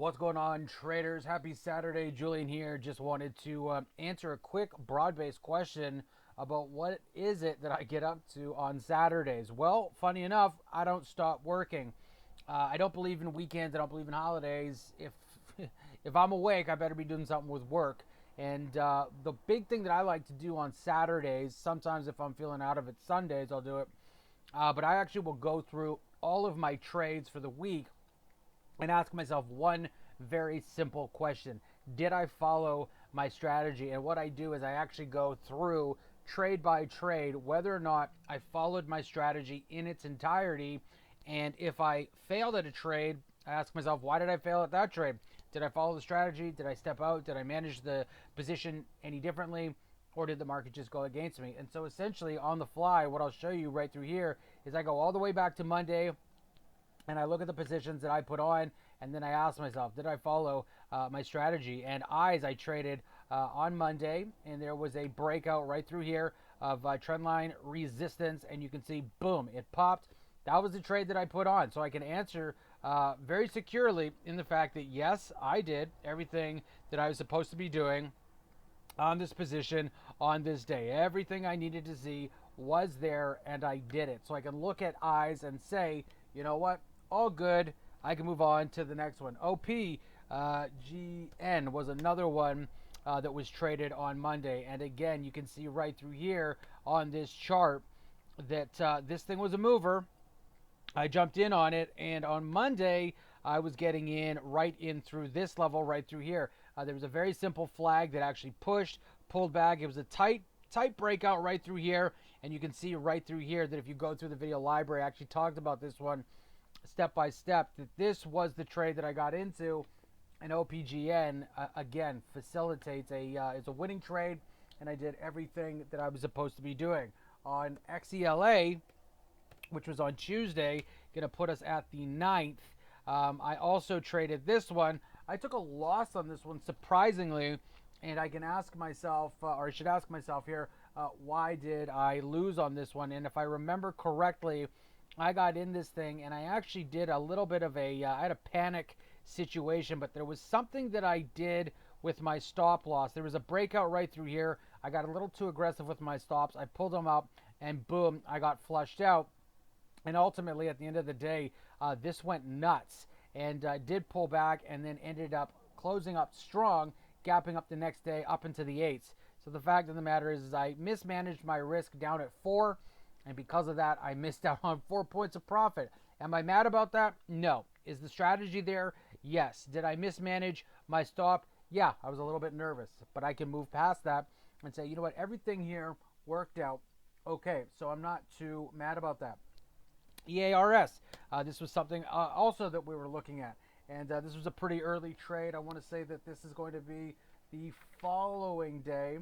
What's going on, traders? Happy Saturday. Julian here. Just wanted to answer a quick broad-based question about what is it that I get up to on Saturdays. Well, funny enough, I don't stop working. I don't believe in weekends. I don't believe in holidays. If if I'm awake, I better be doing something with work. And the big thing that I like to do on Saturdays, sometimes if I'm feeling out of it Sundays, I'll do it. But I actually will go through all of my trades for the week and ask myself one very simple question. Did I follow my strategy? And what I do is I actually go through trade by trade whether or not I followed my strategy in its entirety. And if I failed at a trade, I ask myself, why did I fail at that trade? Did I follow the strategy? Did I step out? Did I manage the position any differently? Or did the market just go against me? And so essentially on the fly, what I'll show you right through here is I go all the way back to Monday, and I look at the positions that I put on, and then I ask myself, did I follow my strategy? And I traded on Monday, and there was a breakout right through here of trendline resistance, and you can see, boom, it popped. That was the trade that I put on, so I can answer very securely in the fact that yes, I did everything that I was supposed to be doing on this position on this day. Everything I needed to see was there, and I did it. So I can look at eyes and say, you know what, all good. I can move on to the next one. OPGN was another one that was traded on Monday. And again, you can see right through here on this chart that this thing was a mover. I jumped in on it, and on Monday, I was getting in right in through this level right through here. There was a very simple flag that actually pushed, pulled back. It was a tight breakout right through here, and you can see right through here that if you go through the video library, I actually talked about this one step by step, that this was the trade that I got into. And OPGN, again, facilitates it's a winning trade, and I did everything that I was supposed to be doing. On XELA, which was on Tuesday, going to put us at the ninth. I also traded this one. I took a loss on this one, surprisingly, and I can ask myself, or I should ask myself here, why did I lose on this one? And if I remember correctly, I got in this thing, and I actually did a little bit of I had a panic situation, but there was something that I did with my stop loss. There was a breakout right through here. I got a little too aggressive with my stops. I pulled them up, and boom, I got flushed out. And ultimately, at the end of the day, this went nuts and did pull back and then ended up closing up strong, gapping up the next day up into the eights. So the fact of the matter is I mismanaged my risk down at 4, and because of that, I missed out on 4 points of profit. Am I mad about that? No. Is the strategy there? Yes. Did I mismanage my stop? Yeah, I was a little bit nervous, but I can move past that and say, you know what, everything here worked out okay, so I'm not too mad about that. EARS. This was something also that we were looking at. And this was a pretty early trade. I want to say that this is going to be the following day.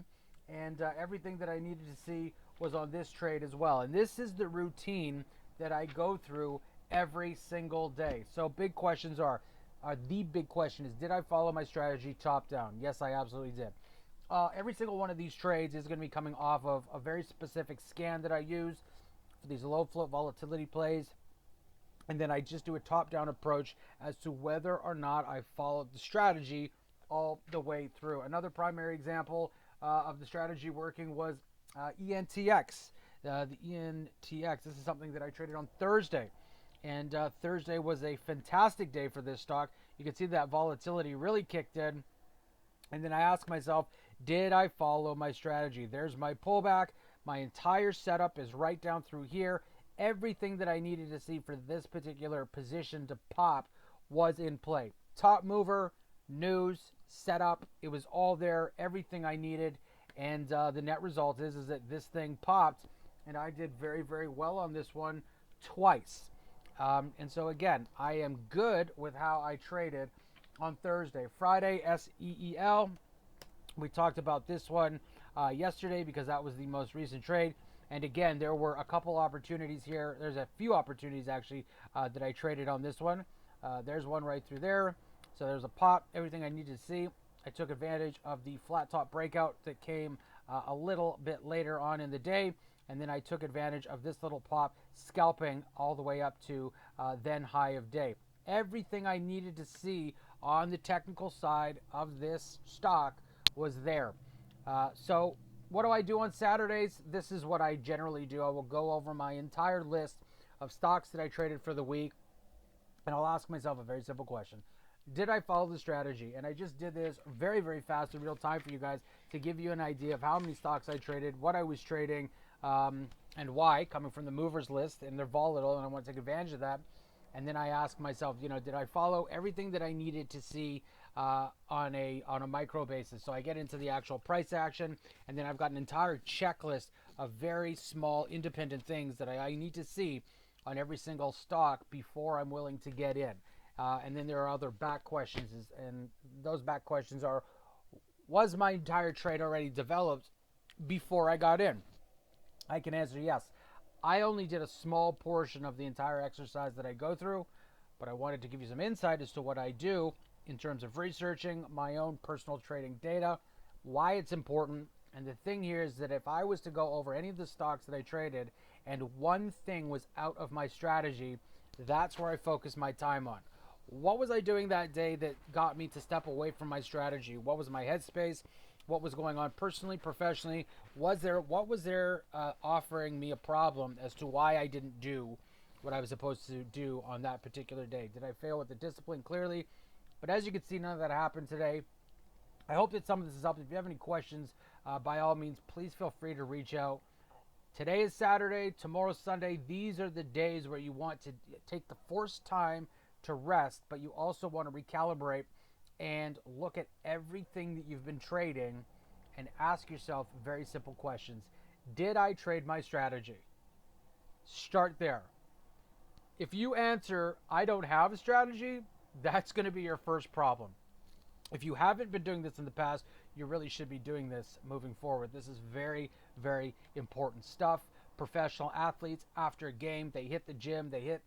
And everything that I needed to see was on this trade as well. And this is the routine that I go through every single day. So big questions the big question is, did I follow my strategy top down? Yes, I absolutely did. Every single one of these trades is going to be coming off of a very specific scan that I use for these low float volatility plays. And then I just do a top-down approach as to whether or not I followed the strategy all the way through. Another primary example of the strategy working was ENTX. The ENTX, this is something that I traded on Thursday. And Thursday was a fantastic day for this stock. You can see that volatility really kicked in. And then I ask myself, did I follow my strategy? There's my pullback. My entire setup is right down through here. Everything that I needed to see for this particular position to pop was in play. Top mover, news, setup, it was all there, everything I needed. And the net result is that this thing popped, and I did very, very well on this one twice. And so again, I am good with how I traded on Thursday. Friday, SEEL. We talked about this one yesterday because that was the most recent trade. And again, there were a couple opportunities here. There's a few opportunities actually that I traded on this one. There's one right through there. So there's a pop, everything I needed to see. I took advantage of the flat top breakout that came a little bit later on in the day. And then I took advantage of this little pop, scalping all the way up to then high of day. Everything I needed to see on the technical side of this stock was there. So what do I do on Saturdays? This is what I generally do. I will go over my entire list of stocks that I traded for the week, and I'll ask myself a very simple question. Did I follow the strategy? And I just did this very, very fast in real time for you guys to give you an idea of how many stocks I traded, what I was trading, and why, coming from the movers list, and they're volatile, and I want to take advantage of that. And then I ask myself, did I follow everything that I needed to see on a micro basis? So I get into the actual price action, and then I've got an entire checklist of very small independent things that I need to see on every single stock before I'm willing to get in. And then there are other back questions, and those back questions are: was my entire trade already developed before I got in? I can answer yes. I only did a small portion of the entire exercise that I go through, but I wanted to give you some insight as to what I do in terms of researching my own personal trading data, why it's important. And the thing here is that if I was to go over any of the stocks that I traded and one thing was out of my strategy, that's where I focus my time on. What was I doing that day that got me to step away from my strategy? What was my headspace? What was going on personally, professionally? What was there offering me a problem as to why I didn't do what I was supposed to do on that particular day? Did I fail with the discipline? Clearly. But as you can see, none of that happened today. I hope that some of this is helped. If you have any questions, by all means, please feel free to reach out. Today is Saturday, tomorrow's Sunday. These are the days where you want to take the forced time to rest, but you also want to recalibrate and look at everything that you've been trading and ask yourself very simple questions. Did I trade my strategy? Start there. If you answer, I don't have a strategy, that's going to be your first problem. If you haven't been doing this in the past, you really should be doing this moving forward. This is very, very important stuff. Professional athletes, after a game, they hit the gym, they hit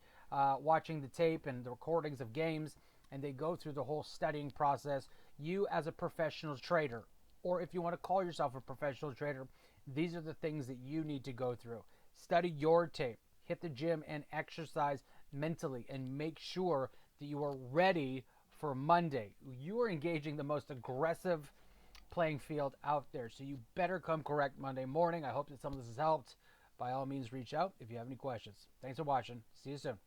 watching the tape and the recordings of games, and they go through the whole studying process. You, as a professional trader, or if you want to call yourself a professional trader, these are the things that you need to go through. Study your tape, hit the gym, and exercise mentally, and make sure that you are ready for Monday. You are engaging the most aggressive playing field out there, so you better come correct Monday morning. I hope that some of this has helped. By all means, reach out if you have any questions. Thanks for watching. See you soon.